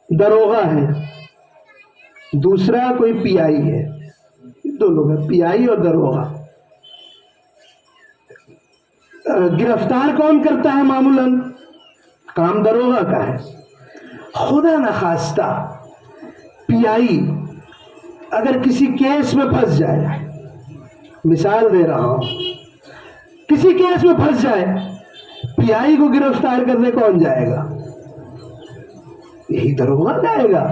Speaker 1: دروغہ ہے، دوسرا کوئی پی آئی ہے، دو لوگ ہیں، پی آئی اور دروغہ۔ گرفتار کون کرتا ہے معمولاً؟ کام دروغہ کا ہے۔ خدا نخواستہ پی آئی اگر کسی کیس میں پھنس جائے، مثال دے رہا ہوں، کسی کیس میں پھنس جائے، پی آئی کو گرفتار کرنے کون جائے گا؟ یہی دروغہ جائے گا۔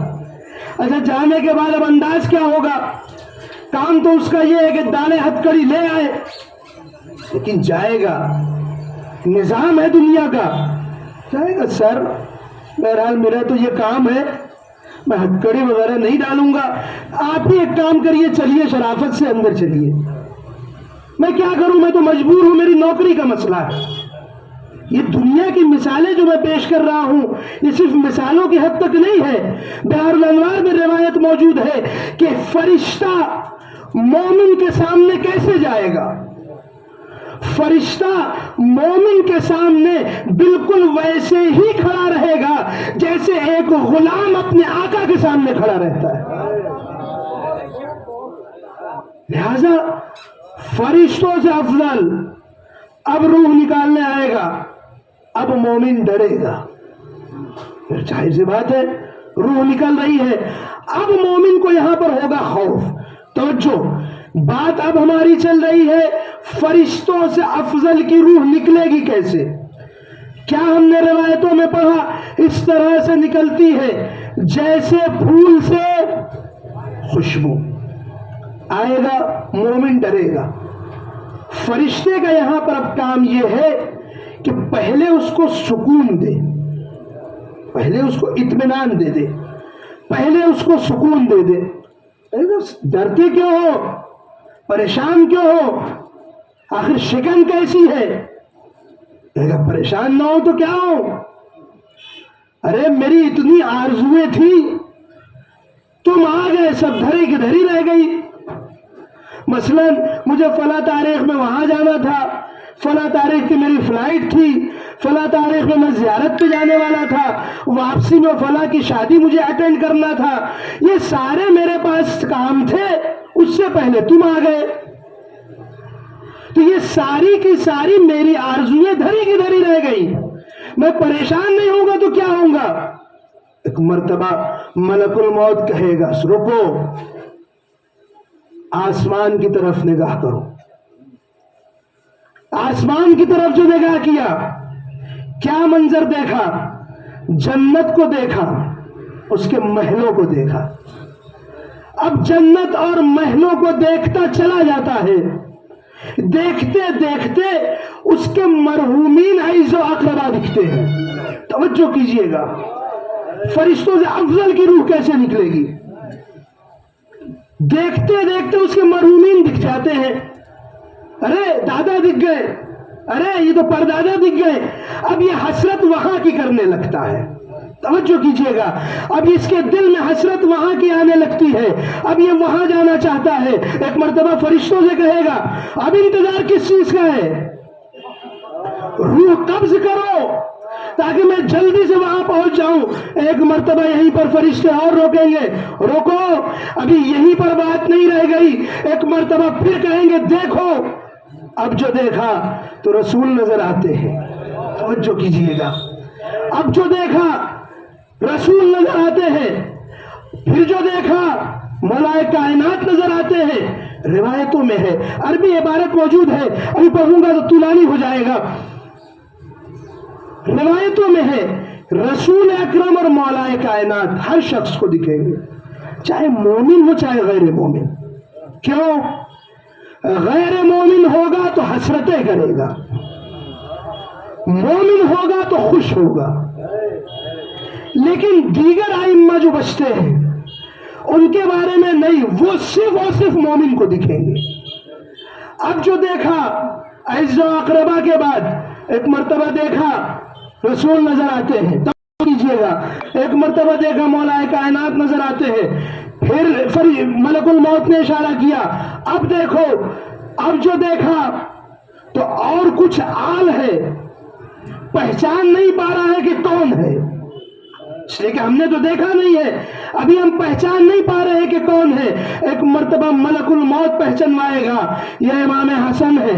Speaker 1: اچھا، جانے کے بعد اب انداز کیا ہوگا؟ کام تو اس کا یہ ہے کہ دانے ہتھکڑی لے آئے، لیکن جائے گا، نظام ہے دنیا کا، جائے گا سر بہرحال میرا تو یہ کام ہے، میں ہتھکڑی وغیرہ نہیں ڈالوں گا، آپ ہی ایک کام کریے، چلیے شرافت سے اندر چلیے، میں کیا کروں، میں تو مجبور ہوں، میری نوکری کا مسئلہ ہے۔ یہ دنیا کی مثالیں جو میں پیش کر رہا ہوں، یہ صرف مثالوں کی حد تک نہیں ہے۔ بحر الانوار میں روایت موجود ہے کہ فرشتہ مومن کے سامنے کیسے جائے گا؟ فرشتہ مومن کے سامنے بالکل ویسے ہی کھڑا رہے گا جیسے ایک غلام اپنے آقا کے سامنے کھڑا رہتا ہے۔ لہذا فرشتوں سے افضل اب روح نکالنے آئے گا، اب مومن ڈرے گا، ظاہر سی بات ہے، روح نکل رہی ہے، اب مومن کو یہاں پر ہوگا خوف۔ توجہ، بات اب ہماری چل رہی ہے فرشتوں سے افضل کی روح نکلے گی کیسے؟ کیا ہم نے روایتوں میں پڑھا؟ اس طرح سے نکلتی ہے جیسے پھول سے خوشبو آئے گا، مومن ڈرے گا۔ فرشتے کا یہاں پر اب کام یہ ہے کہ پہلے اس کو سکون دے، پہلے اس کو اطمینان دے دے، پہلے اس کو سکون دے دے۔ ڈرتے کیوں ہو؟ پریشان کیوں ہو؟ آخر شکن کیسی ہے؟ پریشان نہ ہو تو کیا ہو؟ ارے میری اتنی آرزویں تھی، تم آ گئے، سب دھری کی دھری رہ گئی۔ مثلا مجھے فلاں تاریخ میں وہاں جانا تھا، فلاں تاریخ کی میری فلائٹ تھی، فلاں تاریخ میں زیارت پہ جانے والا تھا، واپسی میں فلاں کی شادی مجھے اٹینڈ کرنا تھا، یہ سارے میرے پاس کام تھے، اس سے پہلے تم آ گئے، تو یہ ساری کی ساری میری آرزویں دھری کی دھری رہ گئی، میں پریشان نہیں ہوں گا تو کیا ہوں گا؟ ایک مرتبہ ملک الموت کہے گا رکو، آسمان کی طرف نگاہ کرو۔ آسمان کی طرف جو نگاہ کیا، کیا منظر دیکھا؟ جنت کو دیکھا، اس کے محلوں کو دیکھا۔ اب جنت اور محلوں کو دیکھتا چلا جاتا ہے، دیکھتے دیکھتے اس کے مرحومین عیز و اقربا دکھتے ہیں۔ توجہ کیجئے گا، فرشتوں سے افضل کی روح کیسے نکلے گی؟ دیکھتے دیکھتے اس کے مرحومین دکھ جاتے ہیں، ارے دادا دکھ گئے، ارے یہ تو پردادا دکھ گئے۔ اب یہ حسرت وہاں کی کرنے لگتا ہے۔ توجہ کیجئے گا، اب اس کے دل میں حسرت وہاں کی آنے لگتی ہے، اب یہ وہاں جانا چاہتا ہے۔ ایک مرتبہ فرشتوں سے کہے گا اب انتظار کس چیز کا ہے؟ روح قبض کرو تاکہ میں جلدی سے وہاں پہنچ جاؤں۔ ایک مرتبہ یہیں پر فرشتے اور روکیں گے، روکو ابھی یہیں پر بات نہیں رہ گئی۔ ایک مرتبہ پھر کہیں گے دیکھو، اب جو دیکھا تو رسول نظر آتے ہیں۔ توجہ کیجئے گا، اب جو دیکھا رسول نظر آتے ہیں، پھر جو دیکھا ملائکہ کائنات نظر آتے ہیں۔ روایتوں میں ہے، عربی عبارت موجود ہے، ابھی پڑھوں گا تو طولانی ہو جائے گا۔ روایتوں میں ہے رسول اکرم اور مولائے کائنات ہر شخص کو دکھیں گے، چاہے مومن ہو چاہے غیر مومن۔ کیوں؟ غیر مومن ہوگا تو حسرتیں کرے گا، مومن ہوگا تو خوش ہوگا۔ لیکن دیگر ائمہ جو بچتے ہیں ان کے بارے میں نہیں، وہ صرف اور صرف مومن کو دکھیں گے۔ اب جو دیکھا اعز و اقربا کے بعد ایک مرتبہ دیکھا رسول نظر آتے ہیں، توجہ کیجیے گا، ایک مرتبہ دیکھا مولا کائنات نظر آتے ہیں، پھر ملک الموت نے اشارہ کیا، اب دیکھو، اب جو دیکھا تو اور کچھ آل ہے، پہچان نہیں پا رہا ہے کہ کون ہے، اس لیے کہ ہم نے تو دیکھا نہیں ہے، ابھی ہم پہچان نہیں پا رہے کہ کون ہے۔ ایک مرتبہ ملک الموت پہچانوائے گا، یہ امام حسن ہے،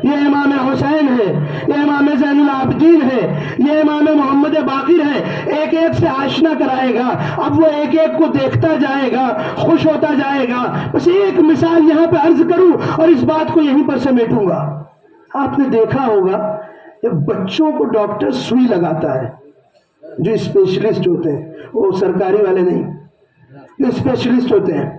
Speaker 1: یہ امام حسین ہے، یہ امام زین العابدین ہے، یہ امام محمد باقر ہے، ایک ایک سے آشنا کرائے گا۔ اب وہ ایک ایک کو دیکھتا جائے گا، خوش ہوتا جائے گا۔ بس ایک مثال یہاں پہ عرض کروں اور اس بات کو یہیں پر سمیٹوں گا۔ آپ نے دیکھا ہوگا کہ بچوں کو ڈاکٹر سوئی لگاتا ہے، جو اسپیشلسٹ ہوتے ہیں، وہ سرکاری والے نہیں، جو اسپیشلسٹ ہوتے ہیں،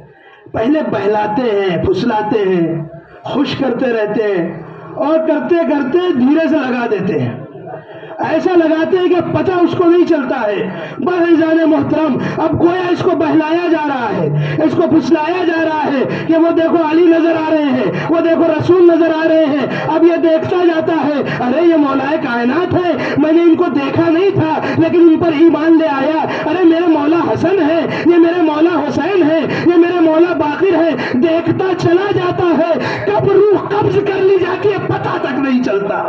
Speaker 1: پہلے بہلاتے ہیں، پھسلاتے ہیں، خوش کرتے رہتے ہیں، اور کرتے کرتے دھیرے سے لگا دیتے ہیں، ایسا لگاتے ہیں کہ پتہ اس کو نہیں چلتا ہے۔ بھائیزان محترم، اب گویا اس کو بہلایا جا رہا ہے، اس کو پھسلایا جا رہا ہے کہ وہ دیکھو علی نظر آ رہے ہیں، وہ دیکھو رسول نظر آ رہے ہیں۔ اب یہ دیکھتا جاتا ہے، ارے یہ مولا کائنات ہے، میں نے ان کو دیکھا نہیں تھا لیکن ان پر ایمان لے آیا۔ ارے میرے مولا حسن ہے، یہ میرے مولا حسین ہے، یہ میرے مولا باقر ہے۔ دیکھتا چلا جاتا ہے، کب روح قبض کر لی جاتی ہے پتہ تک نہیں چلتا۔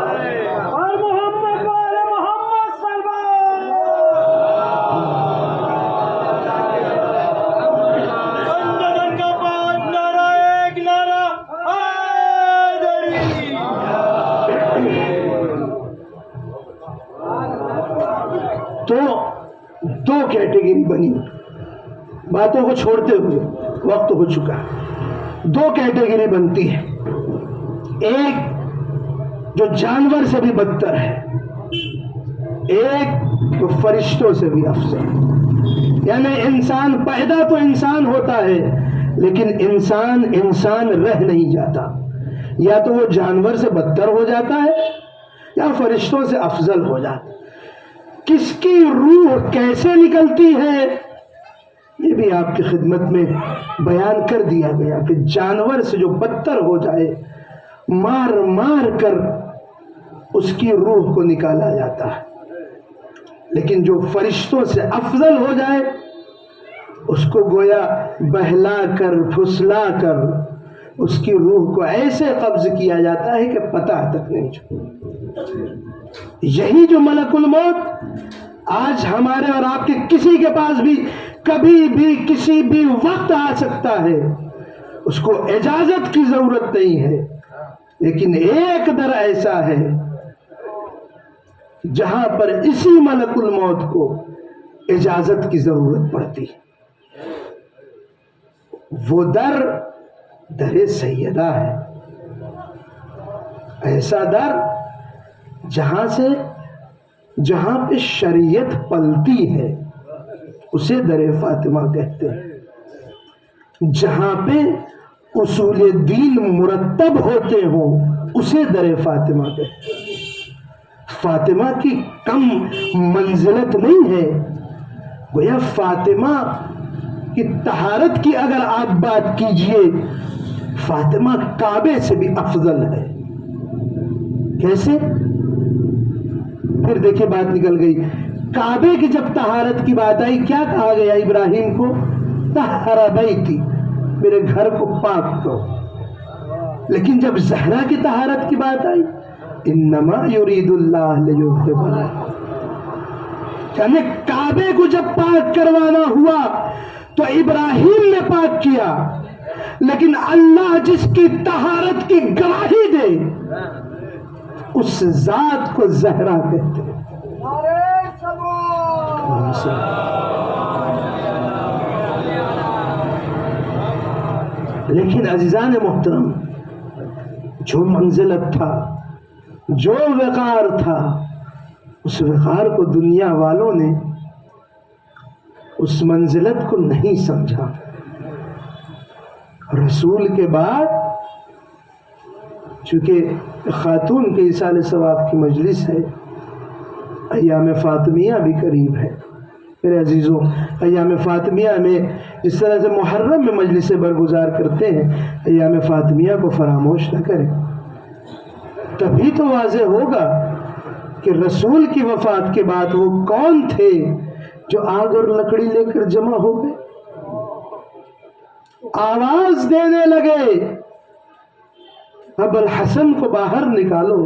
Speaker 1: تو دو کیٹیگری بنی، باتوں کو چھوڑتے ہوئے، وقت ہو چکا، دو کیٹیگری بنتی ہے، ایک جو جانور سے بھی بدتر ہے، ایک جو فرشتوں سے بھی افضل۔ یعنی انسان پیدا تو انسان ہوتا ہے لیکن انسان رہ نہیں جاتا، یا تو وہ جانور سے بدتر ہو جاتا ہے یا فرشتوں سے افضل ہو جاتا ہے۔ کس کی روح کیسے نکلتی ہے یہ بھی آپ کی خدمت میں بیان کر دیا گیا کہ جانور سے جو بدتر ہو جائے، مار مار کر اس کی روح کو نکالا جاتا ہے، لیکن جو فرشتوں سے افضل ہو جائے اس کو گویا بہلا کر پھسلا کر اس کی روح کو ایسے قبض کیا جاتا ہے کہ پتہ تک نہیں چلتا۔ یہی جو ملک الموت آج ہمارے اور آپ کے کسی کے پاس بھی کبھی بھی کسی بھی وقت آ سکتا ہے، اس کو اجازت کی ضرورت نہیں ہے، لیکن ایک در ایسا ہے جہاں پر اسی ملک الموت کو اجازت کی ضرورت پڑتی ہے۔ وہ در سیدہ ہے، ایسا در جہاں پہ شریعت پلتی ہے اسے در فاطمہ کہتے ہیں، جہاں پہ اصول دین مرتب ہوتے ہوں اسے در فاطمہ کہتے ہیں۔ فاطمہ کی کم منزلت نہیں ہے، گویا فاطمہ کی طہارت کی اگر آپ بات کیجئے، فاطمہ کعبے سے بھی افضل ہے۔ کیسے؟ پھر دیکھیں بات نکل گئی، کعبے کی جب طہارت کی بات آئی کیا کہا گیا ابراہیم کو؟ طہر بیتی، میرے گھر کو پاک کرو۔ لیکن جب زہرا کی طہارت کی بات آئی، انما یرید اللہ لیذھبنا، یعنی کعبے کو جب پاک کروانا ہوا تو ابراہیم نے پاک کیا، لیکن اللہ جس کی طہارت کی گواہی دے اس ذات کو زہرا کہتے ہیں۔ لیکن عزیزان محترم، جو منزلت تھا، جو وقار تھا، اس وقار کو دنیا والوں نے اس منزلت کو نہیں سمجھا۔ رسول کے بعد چونکہ خاتون کے ایصال ثواب کی مجلس ہے، ایام فاطمیہ بھی قریب ہے، میرے عزیزوں، ایام فاطمیہ میں جس طرح سے محرم میں مجلسیں برگزار کرتے ہیں، ایام فاطمیہ کو فراموش نہ کریں. تبھی تو واضح ہوگا کہ رسول کی وفات کے بعد وہ کون تھے جو آگ اور لکڑی لے کر جمع ہو گئے، آواز دینے لگے ابو الحسن کو باہر نکالو،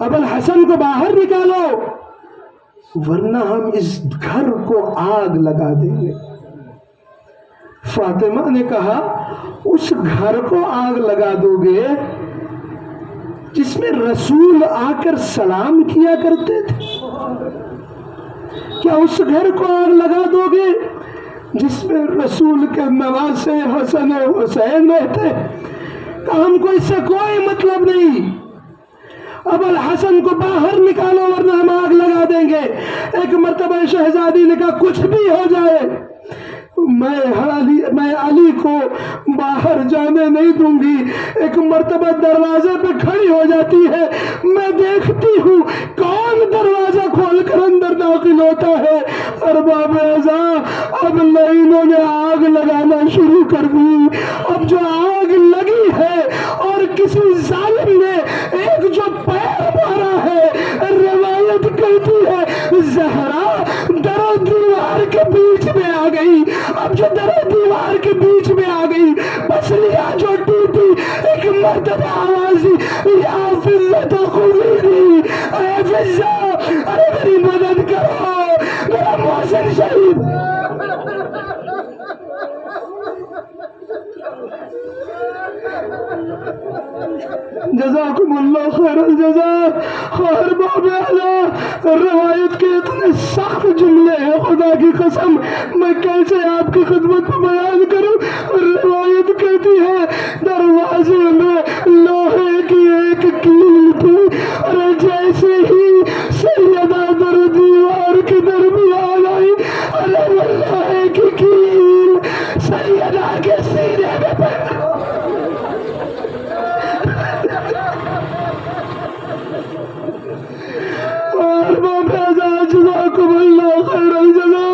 Speaker 1: ابو الحسن کو باہر نکالو ورنہ ہم اس گھر کو آگ لگا دیں گے. فاطمہ نے کہا اس گھر کو آگ لگا دو گے جس میں رسول آ کر سلام کیا کرتے تھے؟ کیا اس گھر کو آگ لگا دو گے جس میں رسول کے نواسے حسن و حسین رہتے؟ ہم کو اس سے کوئی مطلب نہیں. ابو الحسن کو باہر نکالو ورنہ ہم آگ لگا دیں گے. ایک مرتبہ شہزادی نے کہا کچھ بھی ہو جائے میں علی کو باہر جانے نہیں دوں گی. ایک مرتبہ دروازے پہ کھڑی ہو جاتی ہے، میں دیکھتی ہوں کون دروازہ کھول کر اندر داخل ہوتا ہے. ارباب اعزاں اب لائنوں نے آگ لگانا شروع کر دی. اب جو آگ لگی ہے اور کسی ظالم نے ایک جو پیر مارا ہے، روایت کہتی ہے زہرا در و دیوار کے بیچ میں آ گئی. اب جو در و دیوار کے بیچ میں آ گئی، پسلیاں جو ٹوٹی، ایک مرتبہ آواز دی یا فضت خذینی، اے فضہ ارے میری مدد کرو میرا محسن شہید. جزاکم اللہ خیر الجزا. خیر باب اعلیٰ روایت کے اتنے سخت جملے ہیں، خدا کی قسم میں کیسے آپ کی خدمت میں بیان کروں. روایت کہتی ہے دروازے میں لوہے کی ایک کیل تھی، اور جیسے ہی سیدہ در دیوار کے درمیان آئی، ارے وہ لوہے کی کیل سیدہ کے سینے میں پڑ. اور باب اعزاں جزاکم اللہ خیر الجزا.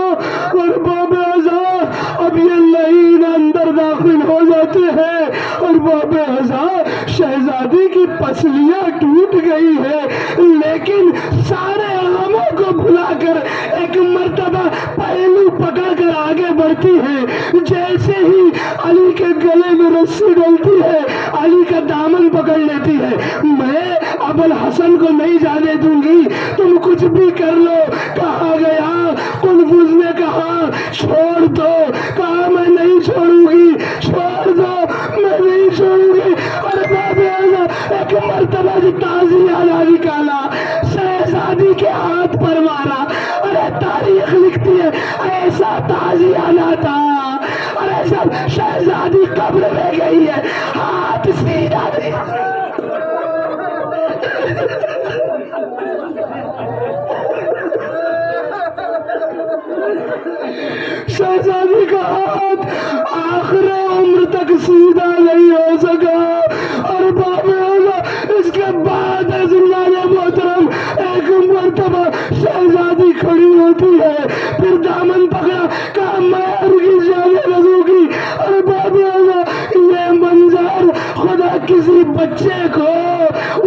Speaker 1: اور باب اعزاں اب یہ لعین اندر داخل ہو جاتے ہیں، اور باب اعزاں شہزادی کی پسلیاں ٹوٹ گئی ہے، لیکن سارے غموں کو بھلا کر ایک مرتبہ پہلو پکڑ کر آگے بڑھتی ہے. جیسے ہی علی کے گلے میں رسی ڈلتی ہے، علی کا دامن پکڑ لیتی ہے. میں ابو الحسن کو نہیں جانے دوں گی، تم کچھ بھی کر لو. کہا گیا قنفذ نے کہا چھوڑ دو، کہا میں نہیں چھوڑوں گی، چھوڑ دو میں نہیں چھوڑوں گی. اور باب اعزاں ایک مرتبہ جو تعزیہ نکالا، شہزادی کے ہاتھ پر مارا. ارے تاریخ لکھتی ہے ایسا تعزیہ نہ تھا. ارے جب شہزادی قبر میں گئی ہے ہاتھ سیدھا نہیں. شہزادی کا ہاتھ آخر عمر تک سیدھا نہیں ہو سکا. اور باب اعزاں اس کے بعد عزیزان محترم ایک مرتبہ شہزادی کھڑی ہوتی ہے، پھر دامن پکڑا، کہا میں ہرگز جانے نہ دوں گی. اور باب اعزاں یہ منظر خدا کسی بچے کو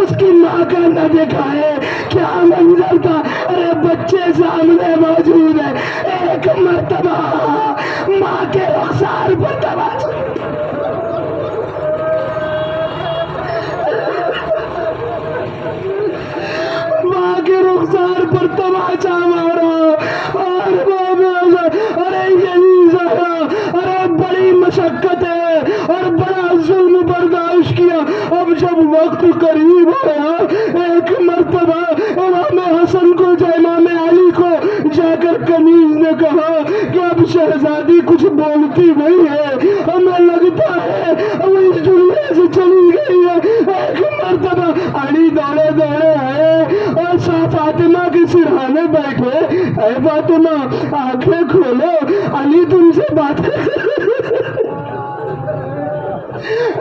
Speaker 1: اس کی ماں کا نہ دکھائے. کیا منظر تھا؟ ارے بچے سامنے موجود ہے. ایک مرتبہ ماں کے رخسار پر تماچا، ماں کے رخسار پر تماچا مارا. اور باب اعزاں ارے یہی زہرا، ارے بڑی مشقت ہے اور بڑا ظلم برداشت کیا. اب جب وقت قریب ہوا، ایک مرتبہ امام حسن کو امام علی کو جا کر کنیز نے کہا کہ اب شہزادی کچھ بولتی نہیں ہے، ہمیں لگتا ہے وہ اس دنیا سے چلی گئی ہے. ایک مرتبہ علی دوڑے دوڑے آئے اور فاطمہ کے سرہانے بیٹھے. اے فاطمہ آنکھیں کھولو، علی تم سے بات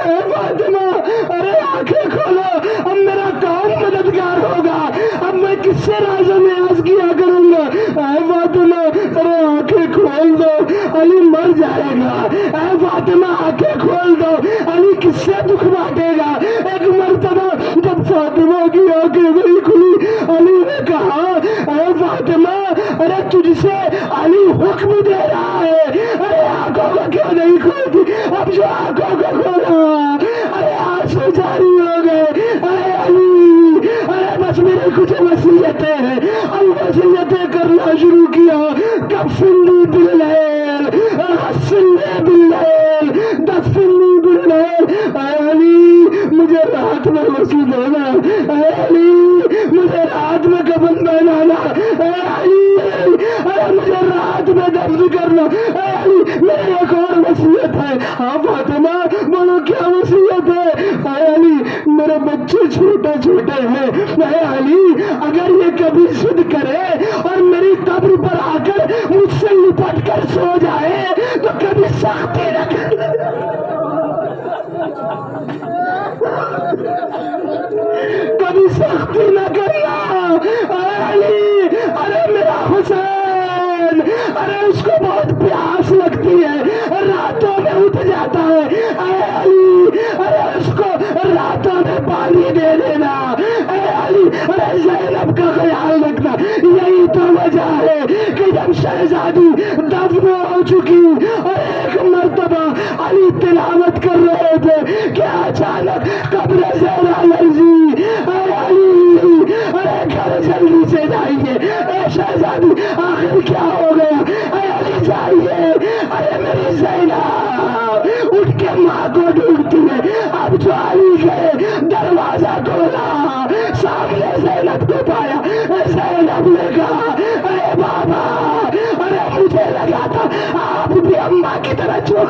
Speaker 1: اے فاطمہ ارے آنکھیں کھولو، اب میرا کون مددگار ہوگا؟ اب میں کس سے راز و نیاز کیا کروں؟ علی مر جائے گا. اے فاطمہ آنکھیں کھول دو, علی کس سے دکھ بانٹے گا. ایک مرتبہ جب فاطمہ کی آنکھیں نہیں کھلی, علی نے کہا اے فاطمہ, ارے تجھ سے علی حکم دے رہا ہے, ارے آنکھوں کو کیوں نہیں کھولتی. اب جو آنکھوں کو کھولا, ارے آنسو جاری ہو گئے. ارے علی, ارے بس میری کچھ وصیتیں ہیں. اب وصیتیں کرنا شروع کیا. کفنی باللیل, غسلنی باللیل, دفنی باللیل. اے علی مجھے رات میں غسل دینا, اے علی مجھے رات میں کفن پہنانا, اے علی ارے مجھے رات میں دفن کرنا. اے علی میری ایک اور وصیت ہے. ہاں فاطمہ بولو کیا وصیت ہے. اے علی میرے بچے چھوٹے چھوٹے ہیں. اے علی اگر یہ کبھی ضد کرے اور میری قبر پر آ کر مجھ سے لپٹ کر سو جائے تو کبھی سختی نہ کرنا, کبھی سختی نہ کرنا. اے علی ارے میرا حسین, ارے اس کو بہت پیاس لگتی ہے, راتوں میں اٹھ جاتا ہے. اے علی ارے اس کو راتوں میں پانی دے دینا. اے علی ارے زینب کا خیال رکھنا. یہی تو وجہ ہے کہ جب شہزادی دفن ہو چکی اور ایک مرتبہ علی تلاوت کر رہے تھے کہ اچانک قبر زہرا لرزی. اے علی ارے گھر جلدی سے جائیے. اے شہزادی آخر کیا ہو گیا. اے علی جائیے. ارے میری زینب اٹھ کے ماں کو ڈھونڈتی ہے. اب جو علی گئے دروازہ کھولا, سامنے زینب کو پایا. زینب نے کہا اے بابا, ارے مجھے لگا تھا آپ بھی اماں کی طرح چھوڑ